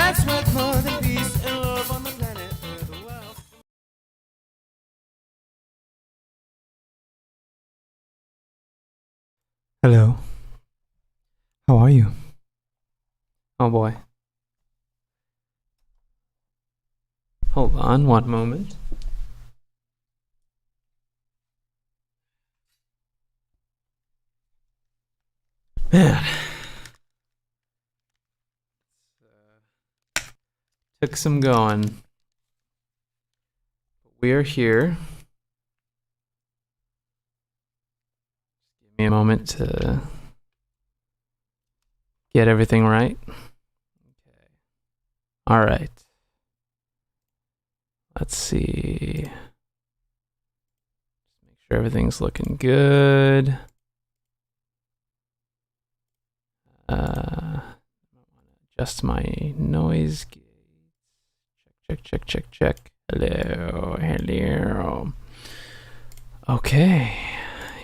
life's worth more than peace and love on the planet where the wealth. Hello. How are you? Oh boy. Hold on one moment. Man. Took some going. We are here. Give me a moment to get everything right. Okay. All right. Let's see. Make sure everything's looking good. Adjust my noise gate. Check. Hello. Okay,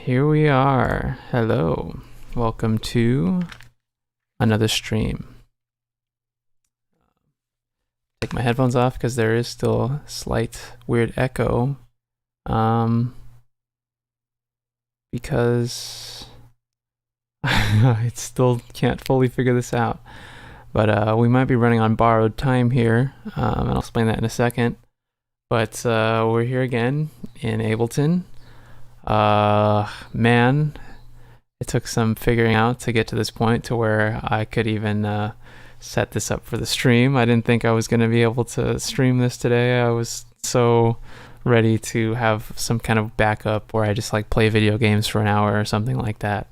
here we are. Hello. Welcome to another stream. Take my headphones off because there is still a slight weird echo. Because I still can't fully figure this out. But we might be running on borrowed time here, and I'll explain that in a second. But we're here again in Ableton. Man, it took some figuring out to get to this point to where I could even set this up for the stream. I didn't think I was going to be able to stream this today. I was so ready to have some kind of backup where I just like play video games for an hour or something like that.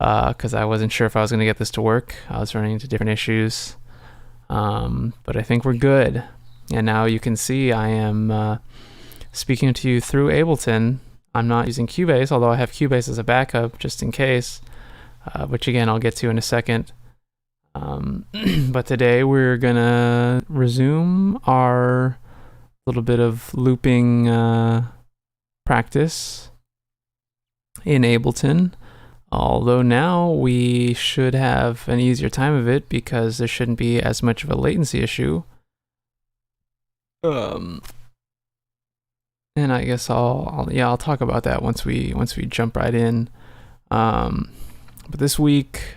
Because I wasn't sure if I was going to get this to work. I was running into different issues. But I think we're good. And now you can see I am speaking to you through Ableton. I'm not using Cubase, although I have Cubase as a backup just in case. Which again, I'll get to in a second. But today we're going to resume our little bit of looping practice in Ableton. Although now we should have an easier time of it because there shouldn't be as much of a latency issue. And I guess I'll talk about that once we jump right in. But this week,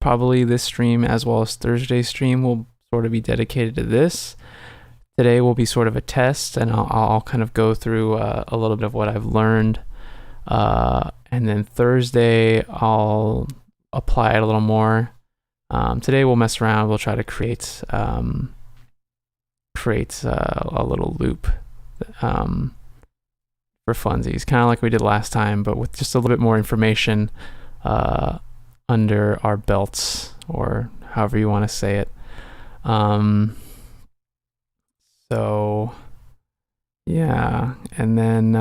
probably this stream as well as Thursday's stream will sort of be dedicated to this. Today will be sort of a test, and I'll kind of go through a little bit of what I've learned. And then Thursday, I'll apply it a little more. Today we'll mess around. We'll try to create a little loop for funsies, kind of like we did last time, but with just a little bit more information under our belts, or however you want to say it. So, yeah, and then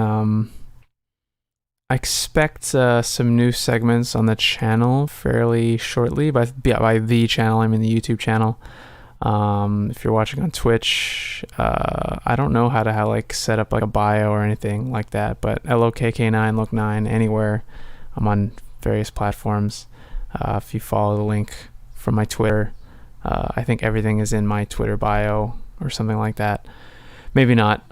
I expect some new segments on the channel fairly shortly. By the channel, I mean the YouTube channel. If you're watching on Twitch, I don't know how to set up like a bio or anything like that, but LOKK9, Look9, anywhere. I'm on various platforms. If you follow the link from my Twitter, I think everything is in my Twitter bio or something like that. Maybe not.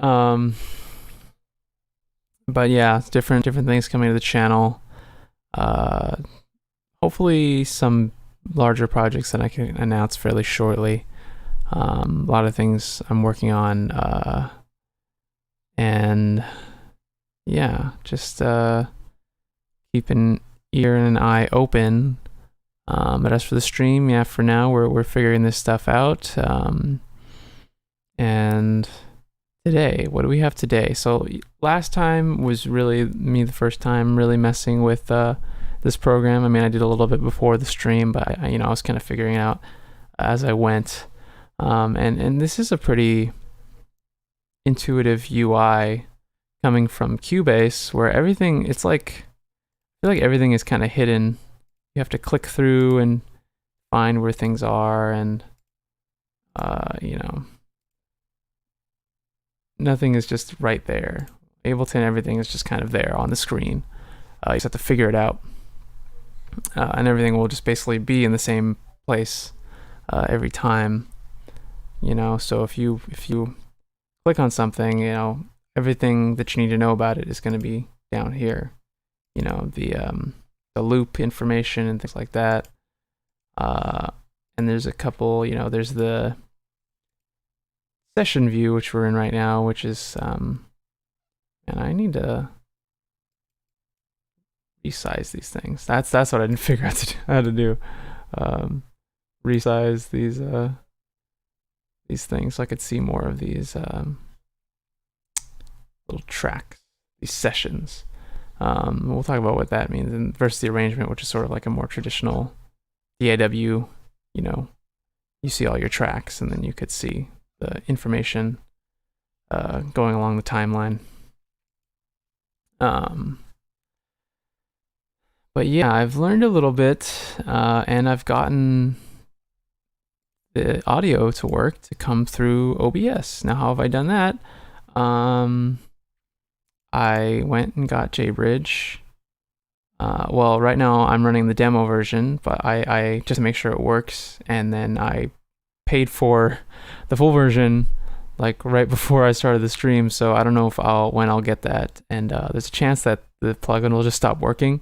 But yeah, it's different things coming to the channel. Hopefully some larger projects that I can announce fairly shortly. A lot of things I'm working on. And yeah, just keep an ear and an eye open. But as for the stream, yeah, for now we're figuring this stuff out. And today, what do we have today? So last time was really me the first time really messing with this program. I mean, I did a little bit before the stream, but I was kind of figuring it out as I went. And this is a pretty intuitive UI coming from Cubase, where everything, I feel like everything is kind of hidden. You have to click through and find where things are, and nothing is just right there. Ableton, everything is just kind of there on the screen. You just have to figure it out. And everything will just basically be in the same place every time. you know. So if you click on something, you know, everything that you need to know about it is going to be down here. You know, the loop information and things like that. And there's a couple, you know, there's the session view, which we're in right now, which is, and I need to resize these things. That's what I didn't figure out how to do. Resize these things so I could see more of these little tracks, these sessions. We'll talk about what that means, and versus the arrangement, which is sort of like a more traditional DAW. You know, you see all your tracks, and then you could see the information going along the timeline. But yeah, I've learned a little bit, and I've gotten the audio to work to come through OBS. Now, how have I done that? I went and got JBridge. Well, right now I'm running the demo version, but I just to make sure it works, and then I paid for the full version like right before I started the stream, so I don't know when I'll get that, and there's a chance that the plugin will just stop working.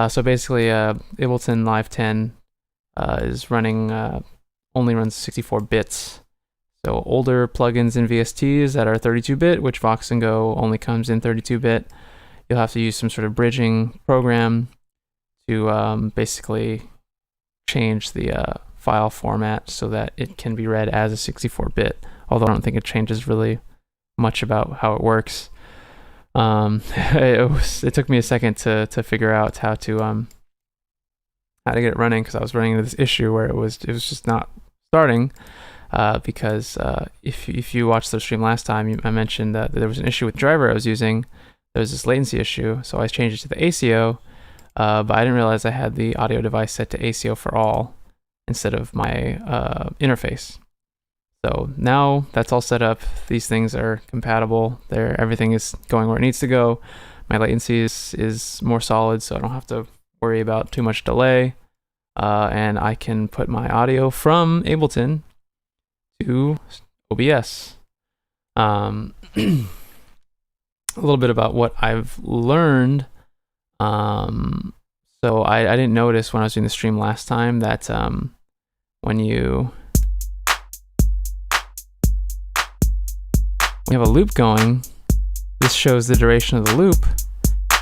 So basically, Ableton Live 10 is running only runs 64 bits. So older plugins in VSTs that are 32-bit, which Vox and Go only comes in 32-bit, you'll have to use some sort of bridging program to basically change the file format so that it can be read as a 64-bit, although I don't think it changes really much about how it works. It took me a second to figure out how to get it running, because I was running into this issue where it was just not starting. Because if you watched the stream last time, I mentioned that there was an issue with the driver I was using. There was this latency issue, so I changed it to the ACO, but I didn't realize I had the audio device set to ACO for all instead of my interface. So now that's all set up. These things are compatible. Everything is going where it needs to go. My latency is more solid, so I don't have to worry about too much delay. And I can put my audio from Ableton to OBS. A little bit about what I've learned. So I didn't notice when I was doing the stream last time that when you have a loop going, this shows the duration of the loop,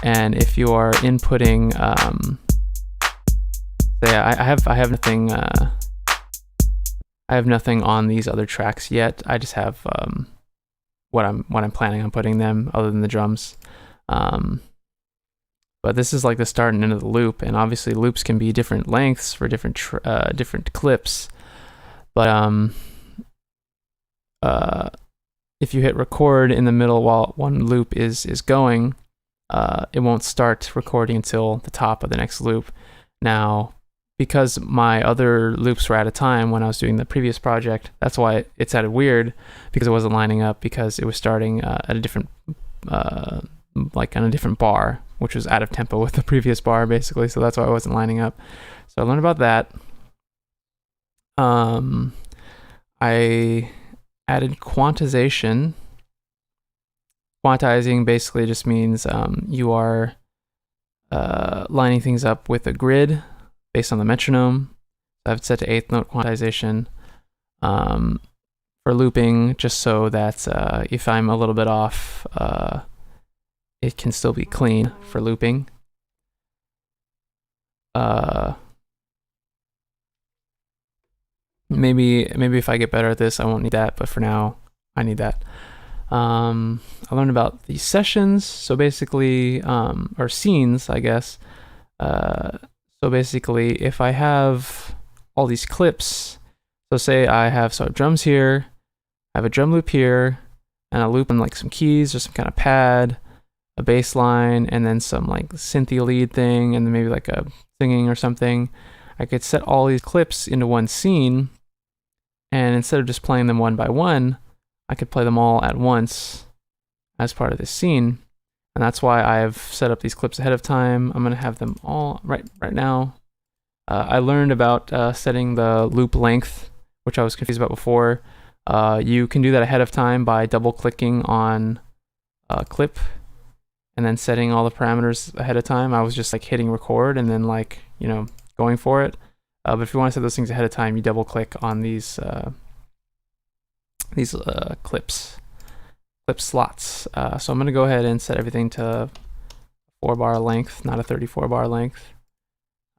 and if you are inputting, say I have nothing. I have nothing on these other tracks yet. I just have what I'm planning on putting them, other than the drums. But this is like the start and end of the loop, and obviously loops can be different lengths for different clips. But if you hit record in the middle while one loop is going, it won't start recording until the top of the next loop. Now, because my other loops were out of time when I was doing the previous project, that's why it sounded weird, because it wasn't lining up, because it was starting at a different, like on a different bar, which was out of tempo with the previous bar, basically. So that's why it wasn't lining up. So I learned about that. I added quantization. Quantizing basically just means you are lining things up with a grid based on the metronome. So I've set to 8th note quantization for looping, just so that if I'm a little bit off, it can still be clean for looping. Maybe if I get better at this, I won't need that, but for now, I need that. I learned about the sessions, so basically, or scenes, I guess. So basically, if I have all these clips, so say I have drums here, I have a drum loop here, and a loop on like some keys or some kind of pad, a bass line, and then some like synthy lead thing, and then maybe like a singing or something. I could set all these clips into one scene, and instead of just playing them one by one, I could play them all at once as part of this scene. And that's why I've set up these clips ahead of time. I'm going to have them all right now. I learned about setting the loop length, which I was confused about before. You can do that ahead of time by double clicking on a clip and then setting all the parameters ahead of time. I was just like hitting record and then like, you know, going for it. But if you want to set those things ahead of time, you double click on these clip slots. So I'm going to go ahead and set everything to 4-bar length, not a 34-bar length.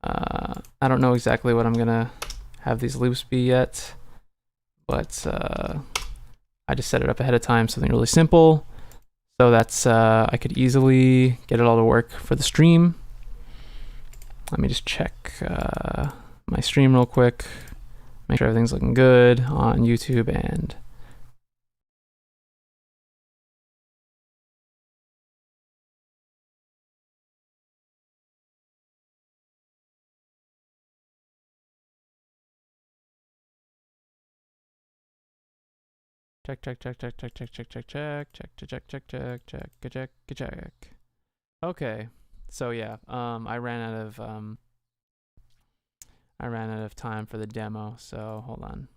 I don't know exactly what I'm going to have these loops be yet, but I just set it up ahead of time, something really simple. So that's, I could easily get it all to work for the stream. Let me just check my stream real quick, make sure everything's looking good on YouTube and check. Okay, so yeah, I ran out of time for the demo, so hold on.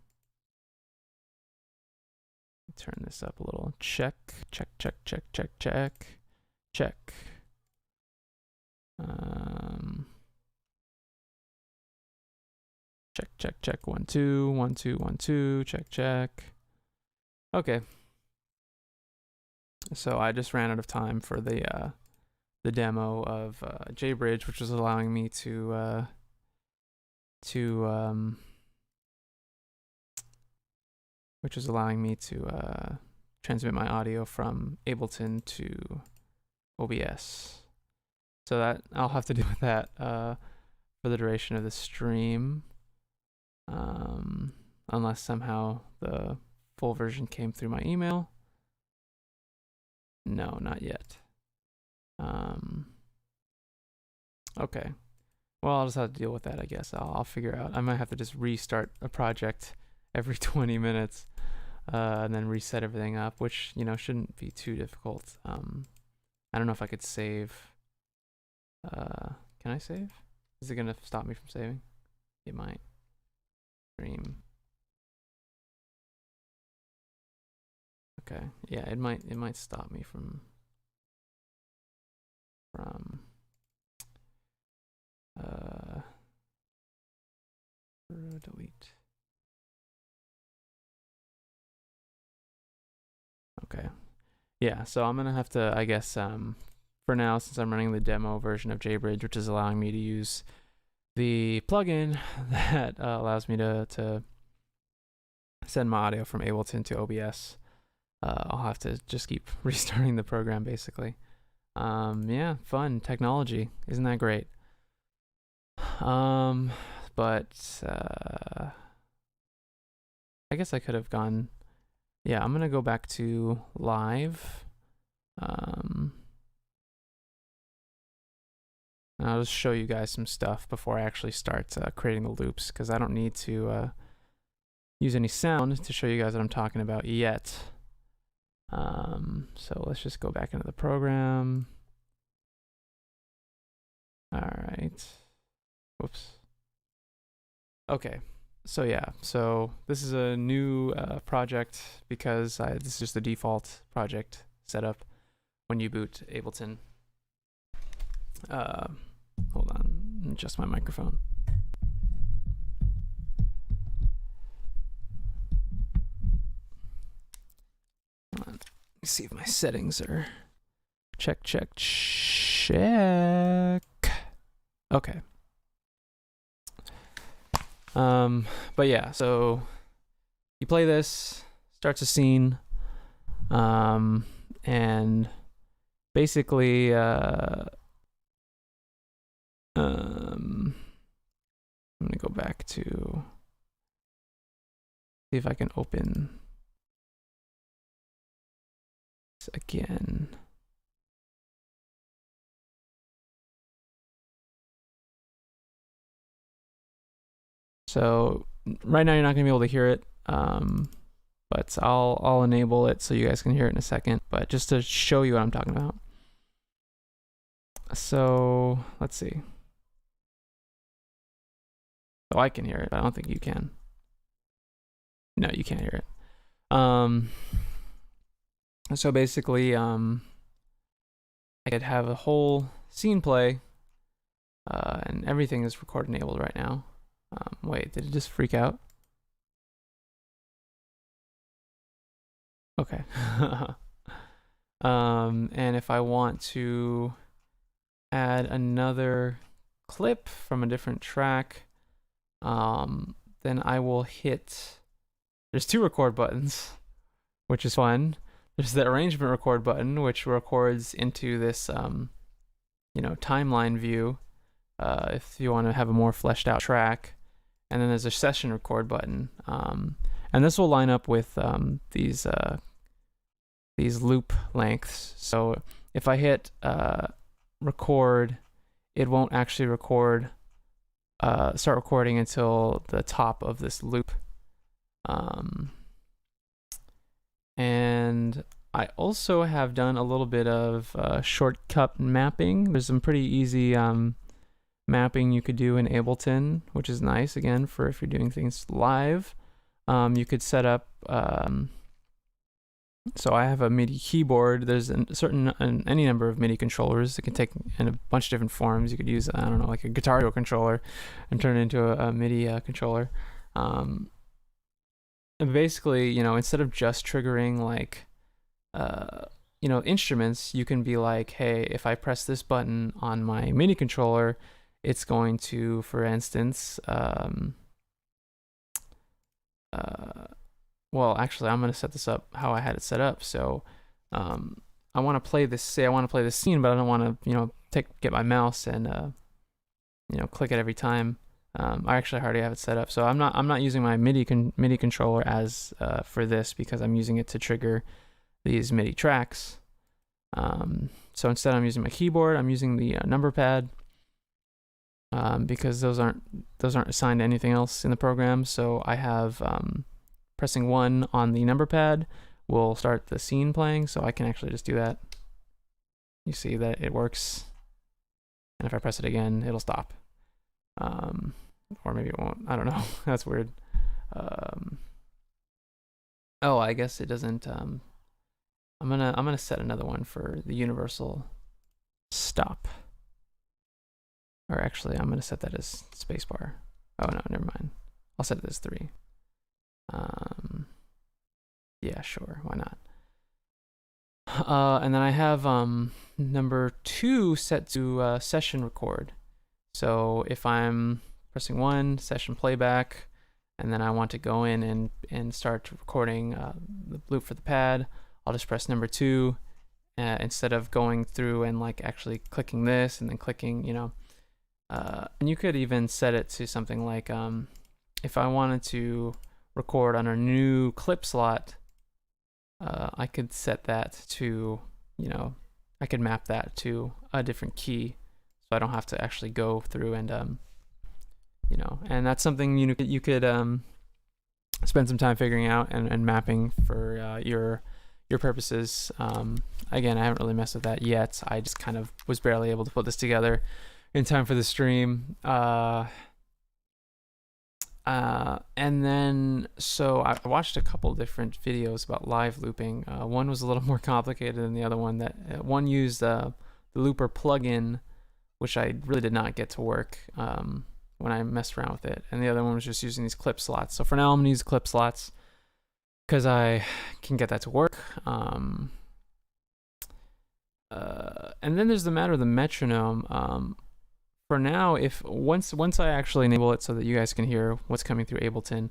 Turn this up a little. Check. Check. 1 2 1 2 1 2. Check. Okay. So I just ran out of time for the demo of JBridge, which was allowing me to transmit my audio from Ableton to OBS. So that I'll have to do with that for the duration of the stream, unless somehow the full version came through my email. No, not yet. Okay. Well, I'll just have to deal with that, I guess. I'll figure out. I might have to just restart a project every 20 minutes and then reset everything up, which, you know, shouldn't be too difficult. I don't know if I could save. Can I save? Is it going to stop me from saving? It might. Stream. Okay. Yeah, it might stop me from delete. Okay. Yeah, so I'm gonna have to, I guess, for now, since I'm running the demo version of JBridge, which is allowing me to use the plugin that allows me to send my audio from Ableton to OBS, I'll have to just keep restarting the program, basically. Yeah, fun technology, isn't that great? But I guess I could have gone. Yeah, I'm gonna go back to live. I'll just show you guys some stuff before I actually start creating the loops, because I don't need to use any sound to show you guys what I'm talking about yet. So let's just go back into the program. All right. Whoops. Okay. So yeah, so this is a new project because this is just the default project setup when you boot Ableton. Hold on, adjust my microphone. Hold on. Let me see if my settings are check. Okay. But yeah, so you play this, starts a scene, and basically, I'm gonna go back to see if I can open this again. So right now you're not gonna be able to hear it, but I'll enable it so you guys can hear it in a second. But just to show you what I'm talking about. So let's see. Oh, I can hear it, but I don't think you can. No, you can't hear it. So basically, I could have a whole scene play, and everything is record enabled right now. Wait, did it just freak out? Okay. And if I want to add another clip from a different track, then I will hit, there's 2 record buttons, which is fun. There's the arrangement record button, which records into this, timeline view, if you want to have a more fleshed out track. And then there's a session record button. And this will line up with these loop lengths. So if I hit record, it won't actually start recording until the top of this loop. And I also have done a little bit of shortcut mapping. There's some pretty easy mapping you could do in Ableton, which is nice, again, for if you're doing things live. You could set up, so I have a MIDI keyboard. There's any number of MIDI controllers. It can take in a bunch of different forms. You could use, I don't know, like a Guitar Hero controller and turn it into a MIDI controller. And basically, instead of just triggering like, instruments, you can be like, hey, if I press this button on my MIDI controller, it's going to, for instance, well, actually, I'm going to set this up how I had it set up. So I want to play this, say I want to play this scene, but I don't want to, get my mouse and, click it every time. I actually already have it set up. So I'm not using my MIDI controller as for this, because I'm using it to trigger these MIDI tracks. So instead I'm using my keyboard. I'm using the number pad, because those aren't assigned to anything else in the program. So I have pressing 1 on the number pad will start the scene playing, so I can actually just do that. You see that it works, and if I press it again, it'll stop. Or maybe it won't. I don't know. That's weird. Oh, I guess it doesn't. I'm gonna set another one for the universal stop. Or actually, I'm gonna set that as spacebar. Oh no, never mind. I'll set it as 3. Yeah, sure. Why not? And then I have number 2 set to session record. So if I'm pressing 1, session playback, and then I want to go in and start recording the loop for the pad, I'll just press number 2 instead of going through and like actually clicking this and then clicking, and you could even set it to something like if I wanted to record on a new clip slot, I could set that to, I could map that to a different key, so I don't have to actually go through and, and that's something you could spend some time figuring out and mapping for your purposes. Again, I haven't really messed with that yet. I just kind of was barely able to put this together in time for the stream. And then, so I watched a couple different videos about live looping. One was a little more complicated than the other one. That one used the Looper plugin, which I really did not get to work when I messed around with it. And the other one was just using these clip slots. So for now, I'm gonna use clip slots because I can get that to work. And then there's the matter of the metronome. For now, once I actually enable it so that you guys can hear what's coming through Ableton,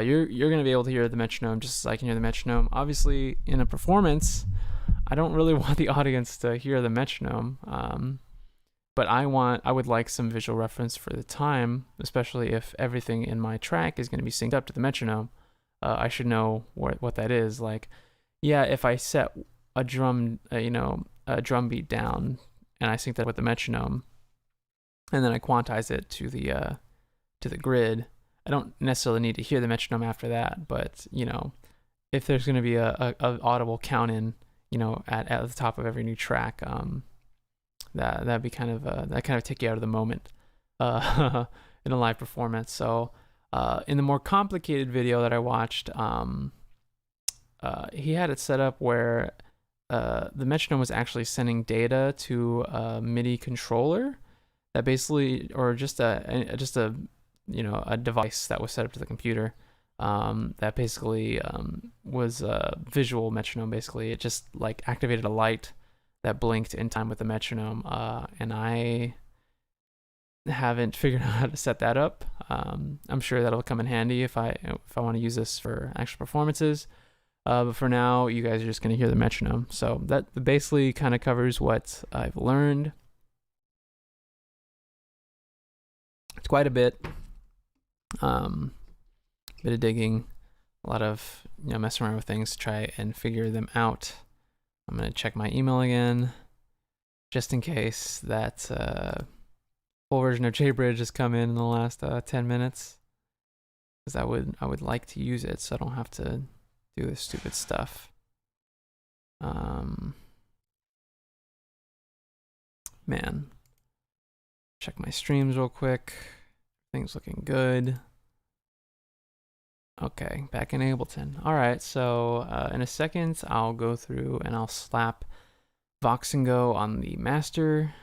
you're gonna be able to hear the metronome just as I can hear the metronome. Obviously, in a performance, I don't really want the audience to hear the metronome, but I would like some visual reference for the time, especially if everything in my track is gonna be synced up to the metronome. I should know what that is. Like, yeah, if I set a drum, a drum beat down, and I sync that with the metronome, and then I quantize it to the grid, I don't necessarily need to hear the metronome after that. But if there's going to be a audible count in, at the top of every new track, that'd be kind of take you out of the moment in a live performance. So in the more complicated video that I watched, he had it set up where the metronome was actually sending data to a MIDI controller that basically, or just a a device that was set up to the computer, that basically was a visual metronome. Basically, it just like activated a light that blinked in time with the metronome, and I haven't figured out how to set that up. I'm sure that'll come in handy if I want to use this for actual performances. But for now, you guys are just going to hear the metronome. So that basically kind of covers what I've learned. It's quite a bit. Bit of digging, a lot of messing around with things to try and figure them out. I'm going to check my email again, just in case that full version of JBridge has come in the last 10 minutes. Because I would like to use it so I don't have to do this stupid stuff. Man. Check my streams real quick. Things looking good. Okay, back in Ableton. Alright, so in a second I'll go through and I'll slap Vox and Go on the master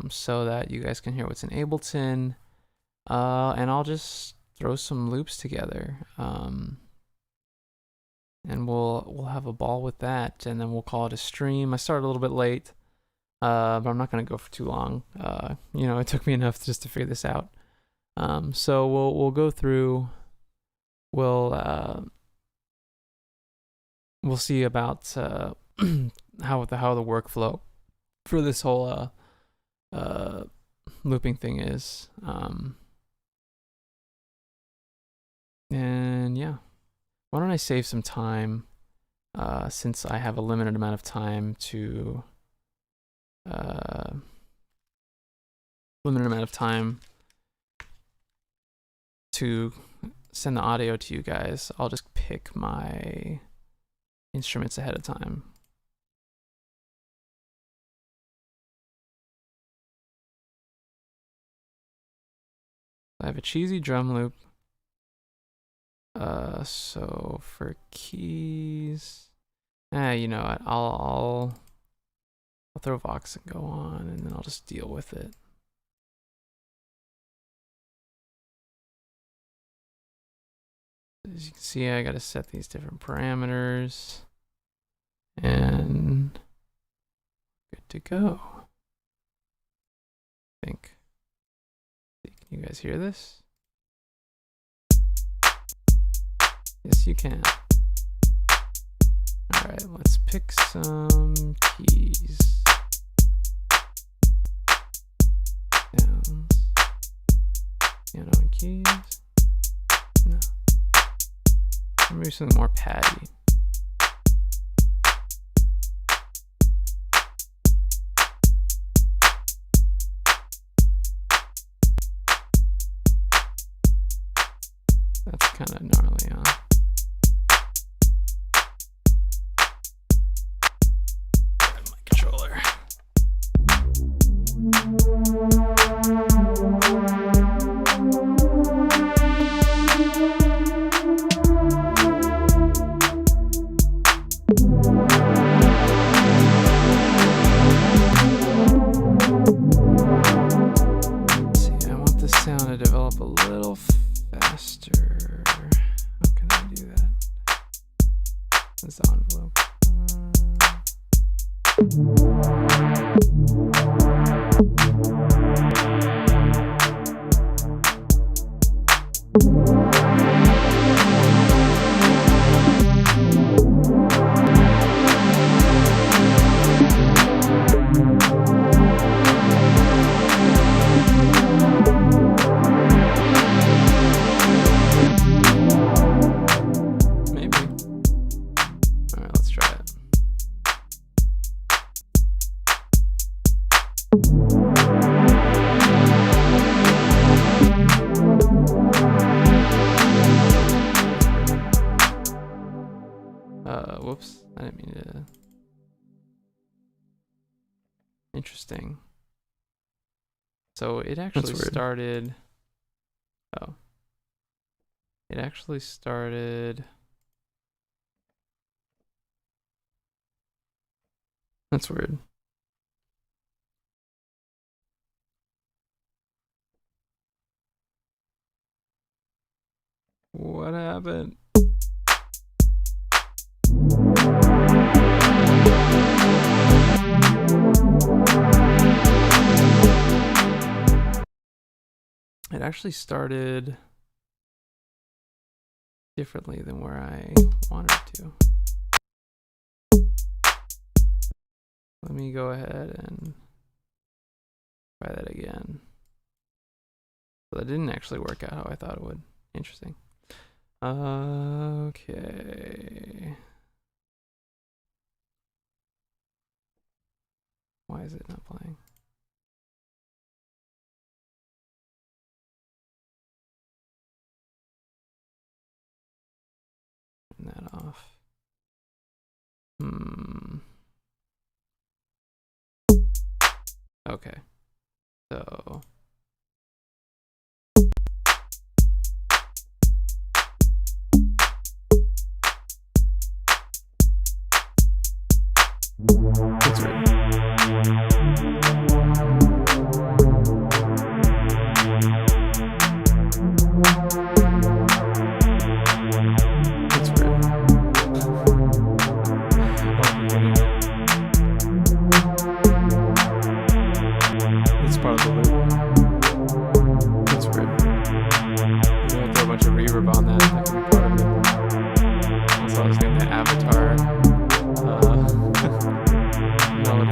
so that you guys can hear what's in Ableton. And I'll just throw some loops together. And we'll have a ball with that, and then we'll call it a stream. I started a little bit late, but I'm not gonna go for too long. It took me enough just to figure this out. So we'll go through. We'll see about how the workflow for this whole looping thing is. And yeah. Why don't I save some time, since I have a limited amount of time to send the audio to you guys. I'll just pick my instruments ahead of time. I have a cheesy drum loop. So for keys, you know what? I'll throw Vox and Go on, and then I'll just deal with it. As you can see, I got to set these different parameters, and good to go. I think. Can you guys hear this? Yes, you can. Alright, let's pick some keys. Sounds. Piano and keys. No. Maybe something more patty. That's kind of gnarly, huh? Whoops, I didn't mean to. Interesting. So it actually started. Oh. It actually started. That's weird. What happened? It actually started differently than where I wanted to. Let me go ahead and try that again. So that didn't actually work out how I thought it would. Interesting. Okay. Why is it not playing? Turn that off. Okay. So that's weird. That's weird. It's part of the loop. That's weird. I'm gonna throw a bunch of reverb on that. That could be part of it. Also, I was getting the avatar melody.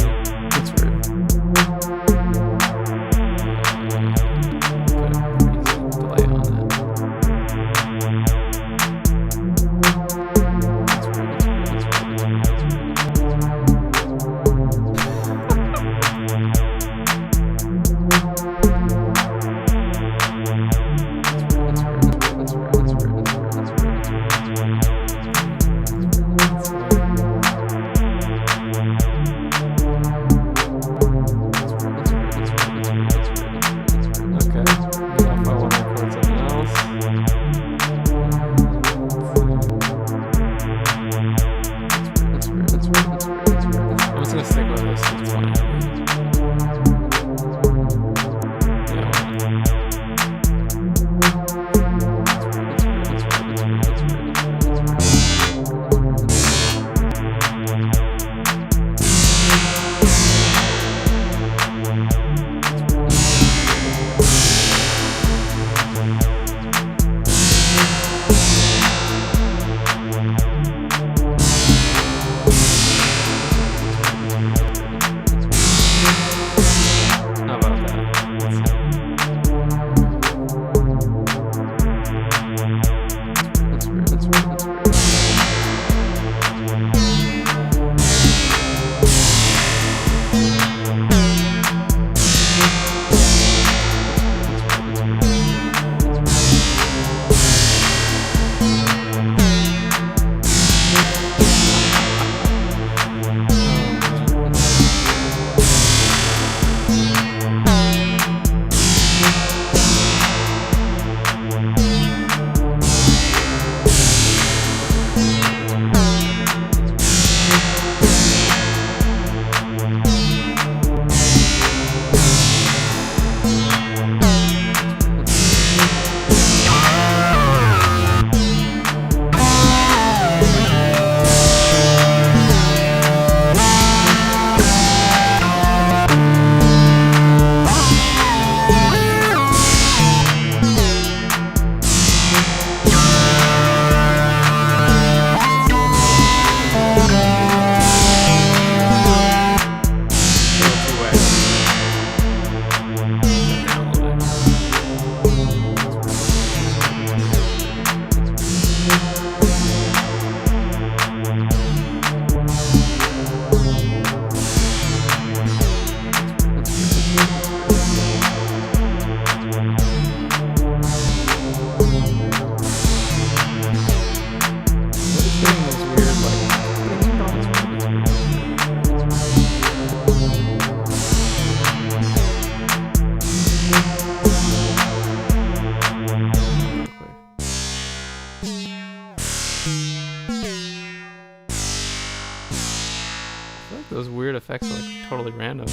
those weird effects are like totally random.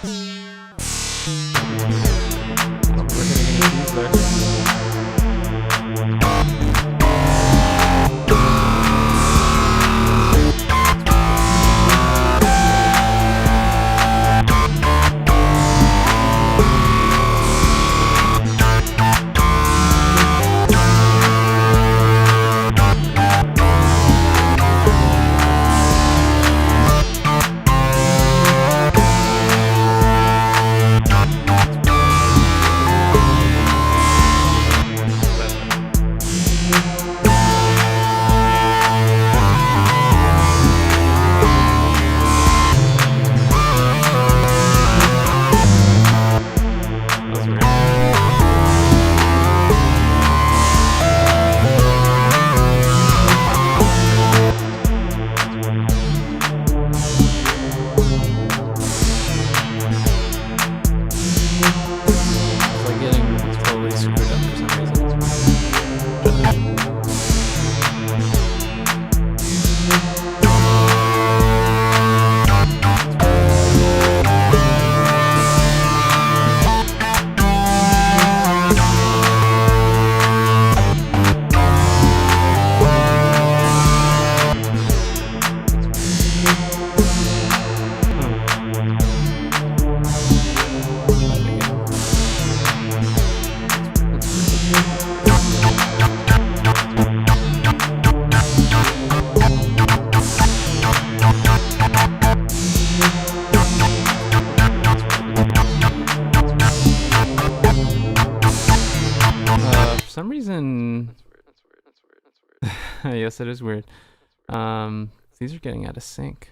I don't think we're getting any keys there. For some reason, yes, it is weird. These are getting out of sync.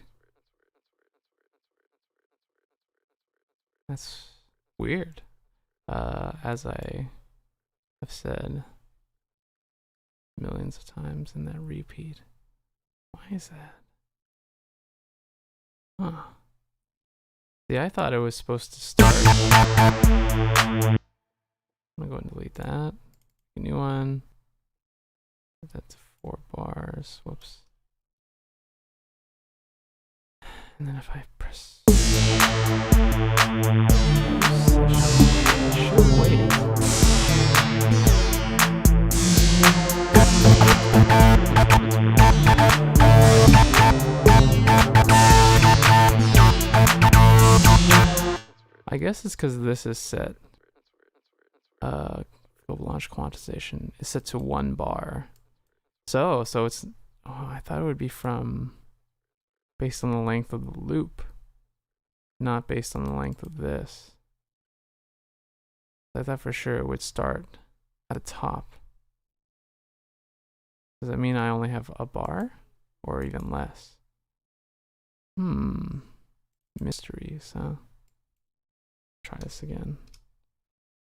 That's weird. As I have said millions of times in that repeat. Why is that? Huh. See, I thought it was supposed to start. I'm gonna go and delete that. A new one. Put that to 4 bars. Whoops. And then if I press should wait. I guess it's because this is set. Field launch quantization is set to 1 bar. So it's. Oh, I thought it would be from based on the length of the loop, not based on the length of this. I thought for sure it would start at the top. Does that mean I only have a bar or even less? Mysteries, huh? Try this again.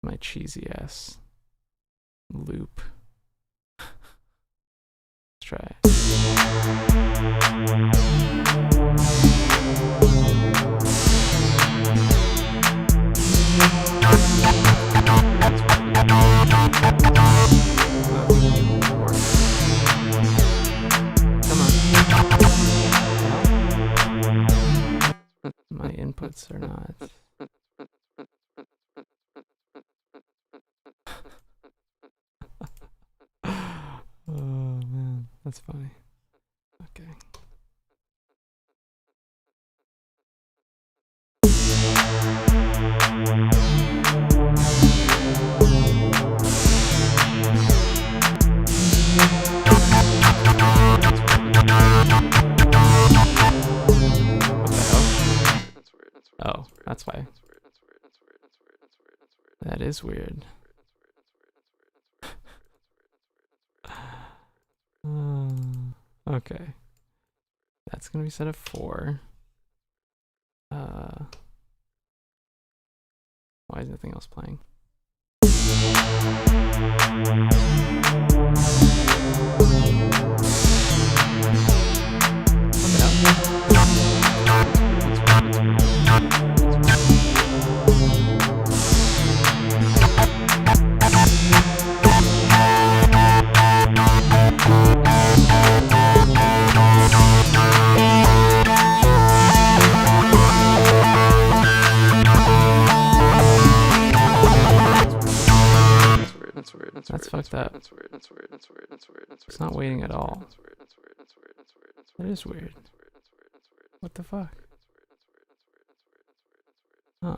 My cheesy ass loop. Let's try it. Come on. My inputs are not. Oh man, that's funny. Okay. Oh, that's why. That is weird. Okay. That's gonna be set at 4. Why is nothing else playing? It's not waiting at all. That is weird. What the fuck? So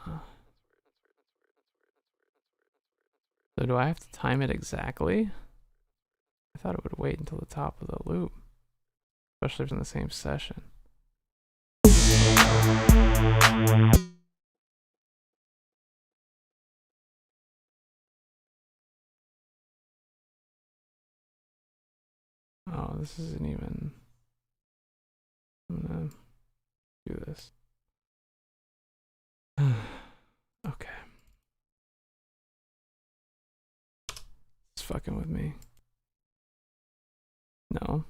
do I have to time it exactly? I thought it would wait until the top of the loop, especially if it's in the same session. Oh, this isn't even... I'm gonna do this. Okay. It's fucking with me. No.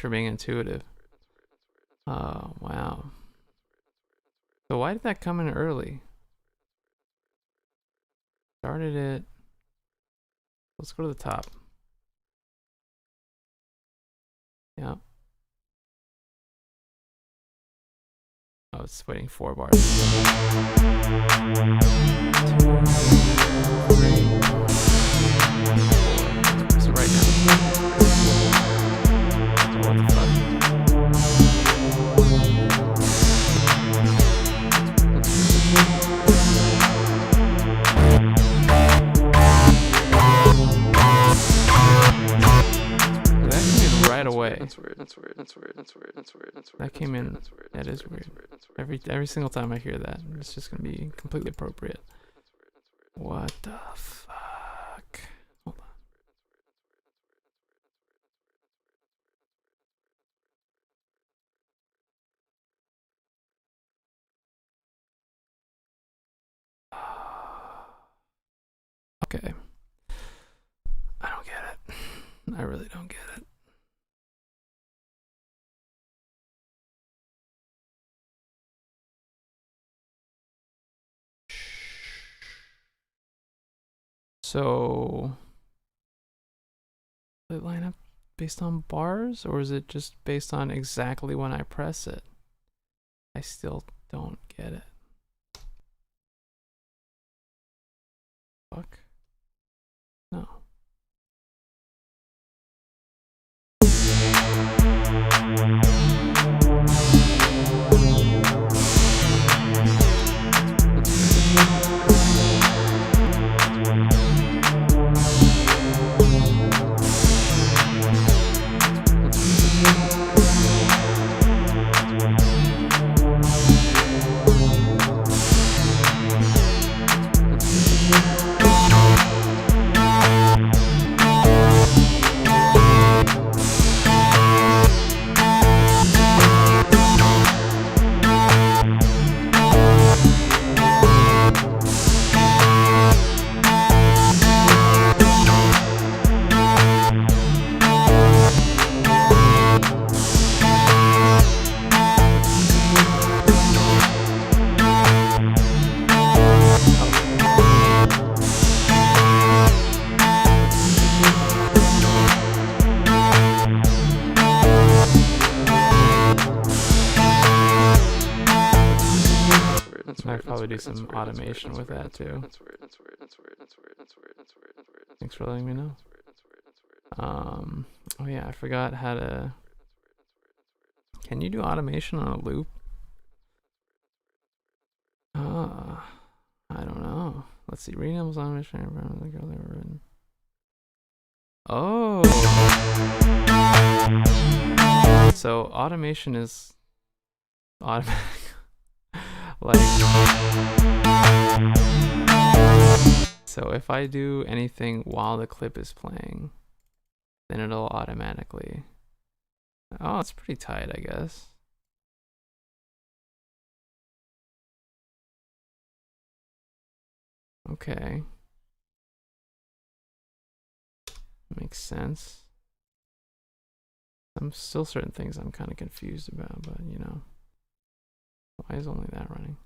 For being intuitive. Oh, wow. So why did that come in early? Started it. Let's go to the top. Yeah. Oh, it's waiting 4 bars. 2, 3. So right now. What the fuck? That came in right away. That came in. That is weird. Every single time I hear that, it's just gonna be completely appropriate. What the fuck? Hold on. Okay. I don't get it. I really don't get it. So, will it line up based on bars, or is it just based on exactly when I press it? I still don't get it. Fuck. No. I'd probably do some automation with that too. Thanks for letting me know. Oh yeah, I forgot how to. Can you do automation on a loop? I don't know. Let's see. Renames automation. The girl they were written. Oh. So automation is automatic. Like, so if I do anything while the clip is playing, then it'll automatically. Oh, it's pretty tight, I guess. Okay. Makes sense. I'm still certain things I'm kind of confused about, but you know. Why is only that running?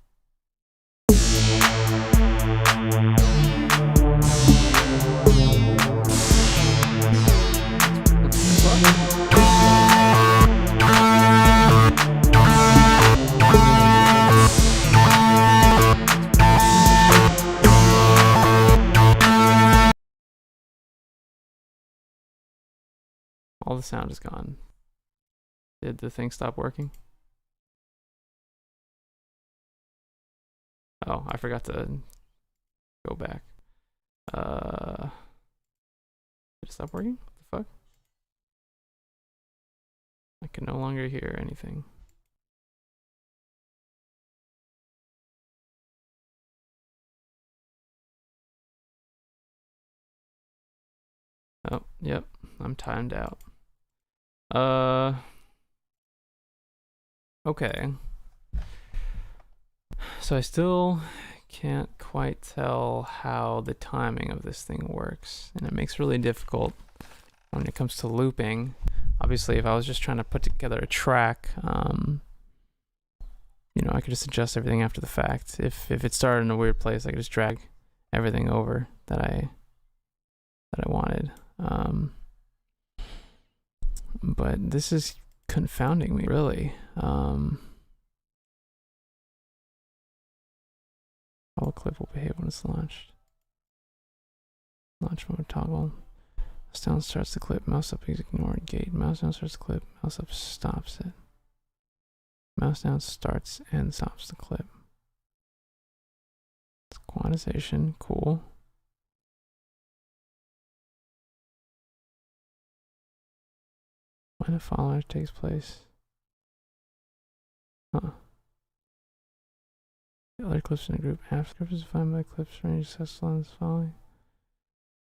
All the sound is gone. Did the thing stop working? Oh, I forgot to go back. Did it stop working? What the fuck? I can no longer hear anything. Oh, yep. I'm timed out. Okay. So I still can't quite tell how the timing of this thing works, and it makes it really difficult when it comes to looping. Obviously, if I was just trying to put together a track, you know, I could just adjust everything after the fact. If it started in a weird place, I could just drag everything over that I wanted. But this is confounding me, really. All clip will behave when it's launched. Launch mode toggle. Mouse down starts the clip. Mouse up ignore gate. Mouse down starts the clip. Mouse up stops it. Mouse down starts and stops the clip. It's quantization. Cool. When a follower takes place. Huh. Other clips in a group. After group is defined by clips range such lines following.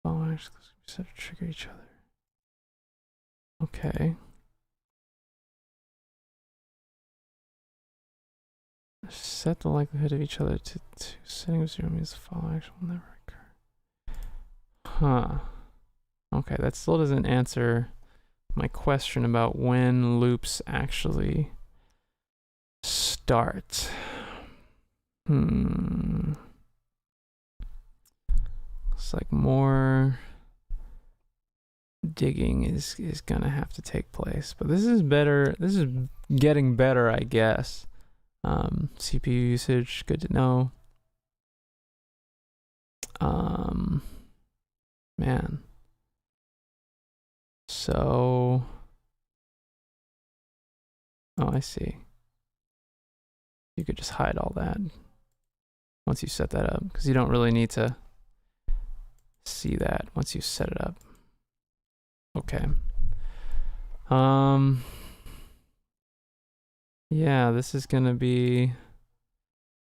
Followers set to trigger each other. Okay. Set the likelihood of each other to setting of 0 means the follow action will never occur. Huh. Okay, that still doesn't answer my question about when loops actually start. It's like more digging is gonna have to take place, but this is better. This is getting better, I guess. CPU usage, good to know. Man. So Oh, I see. You could just hide all that once you set that up, because you don't really need to see that once you set it up. Okay. Yeah, this is gonna be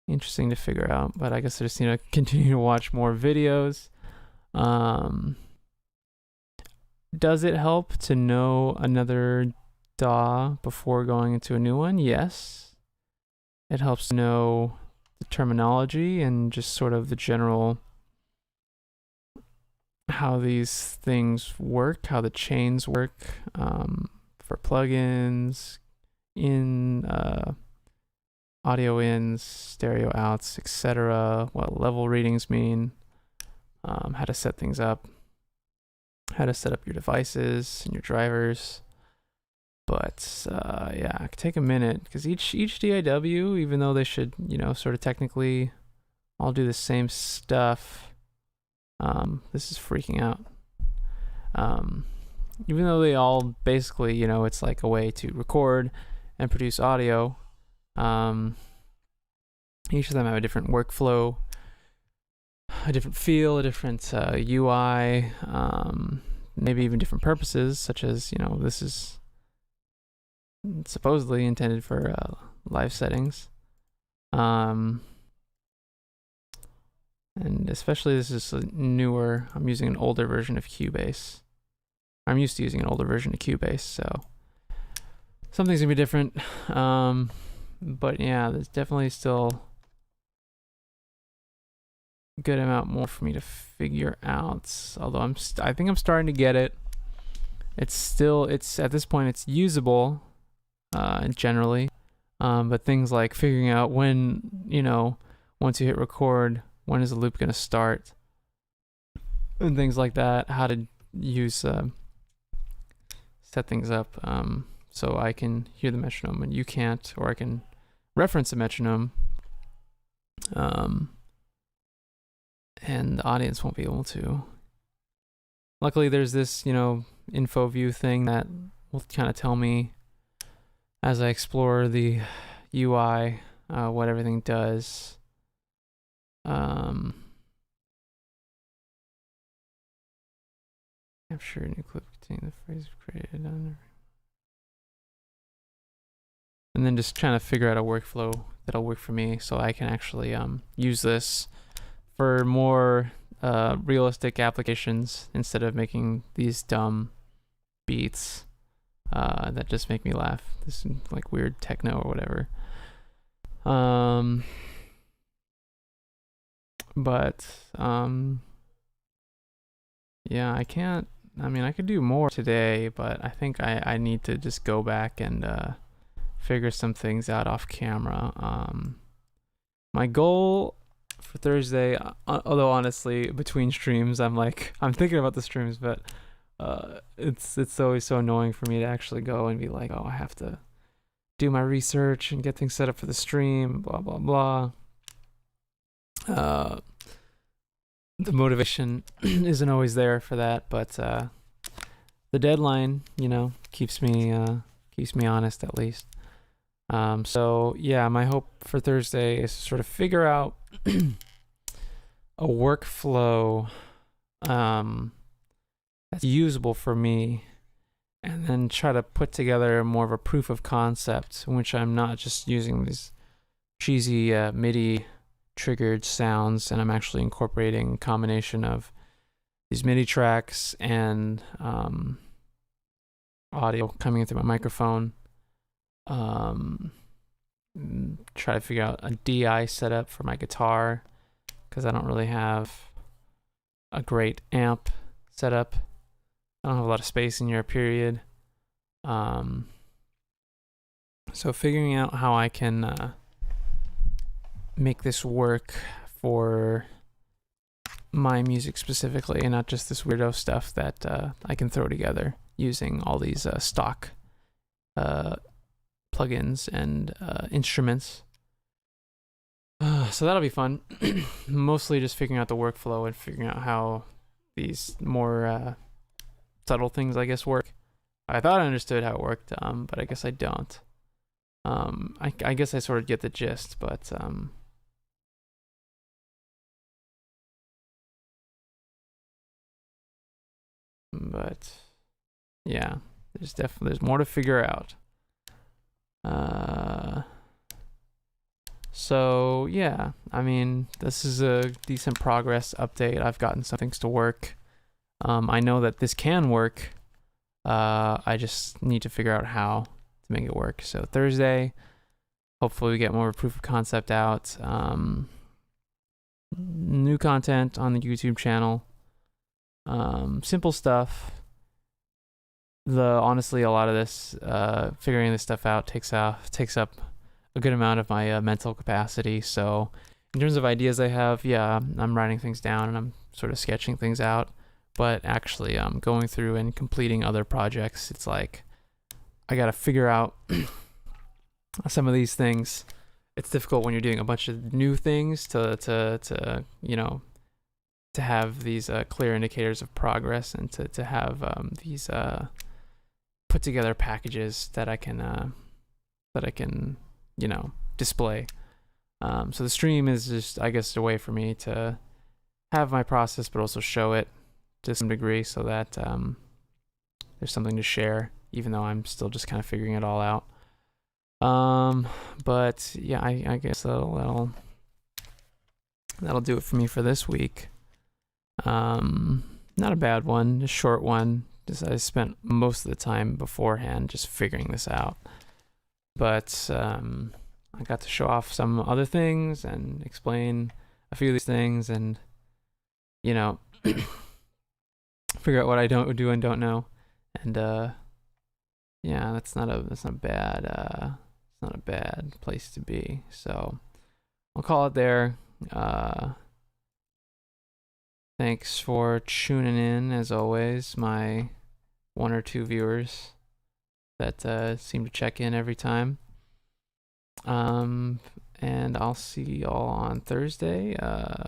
interesting to figure out, but I guess I just need to continue to watch more videos. Does it help to know another DAW before going into a new one? Yes. It helps to know the terminology and just sort of the general how these things work, how the chains work, for plugins, in audio ins, stereo outs, etc. What level readings mean, how to set things up, how to set up your devices and your drivers. But yeah, it could take a minute, because each DAW, even though they should, sort of technically all do the same stuff, this is freaking out. Even though they all basically, it's like a way to record and produce audio, each of them have a different workflow, a different feel, a different UI, maybe even different purposes, such as, this is supposedly intended for live settings. And especially this is newer. I'm using an older version of Cubase. I'm used to using an older version of Cubase, so something's gonna be different. But yeah, there's definitely still a good amount more for me to figure out. Although I think I'm starting to get it. It's at this point it's usable, generally. But things like figuring out when, once you hit record, when is the loop gonna start, and things like that. How to use set things up so I can hear the metronome and you can't, or I can reference a metronome, and the audience won't be able to. Luckily, there's this, info view thing that will kind of tell me as I explore the UI what everything does. Capture a new clip containing the phrase created on, and then just trying to figure out a workflow that'll work for me, so I can actually use this for more realistic applications instead of making these dumb beats that just make me laugh. This is like weird techno or whatever. But yeah, I could do more today, but I think I need to just go back and figure some things out off camera. My goal for Thursday, although honestly between streams I'm thinking about the streams, but it's always so annoying for me to actually go and be like, oh, I have to do my research and get things set up for the stream, blah blah blah. The motivation isn't always there for that, but the deadline, keeps me honest, at least. So yeah, my hope for Thursday is to sort of figure out a workflow that's usable for me, and then try to put together more of a proof of concept in which I'm not just using these cheesy MIDI triggered sounds, and I'm actually incorporating a combination of these MIDI tracks and audio coming in through my microphone. Try to figure out a DI setup for my guitar, because I don't really have a great amp setup. I don't have a lot of space in here, period. So figuring out how I can make this work for my music specifically, and not just this weirdo stuff that I can throw together using all these stock plugins and instruments. So that'll be fun. Mostly just figuring out the workflow and figuring out how these more subtle things, I guess, work. I thought I understood how it worked, but I guess I don't. I guess I sort of get the gist, but yeah, there's more to figure out. So yeah, I mean, this is a decent progress update. I've gotten some things to work. I know that this can work. I just need to figure out how to make it work. So Thursday, hopefully we get more proof of concept out. New content on the YouTube channel. Simple stuff. Honestly, a lot of this figuring this stuff out takes up a good amount of my mental capacity. So in terms of ideas I have, yeah, I'm writing things down and I'm sort of sketching things out. But actually, going through and completing other projects, it's like I gotta figure out some of these things. It's difficult when you're doing a bunch of new things to have these clear indicators of progress and to have these put together packages that I can display. So the stream is just, I guess, a way for me to have my process, but also show it to some degree, so that there's something to share, even though I'm still just kind of figuring it all out. But yeah, I guess that'll do it for me for this week. Not a bad one, a short one. Just I spent most of the time beforehand just figuring this out. But I got to show off some other things and explain a few of these things, and figure out what I don't do and don't know. And yeah, that's not a bad place to be. So I'll call it there. Thanks for tuning in, as always, my 1 or 2 viewers that seem to check in every time. And I'll see y'all on Thursday.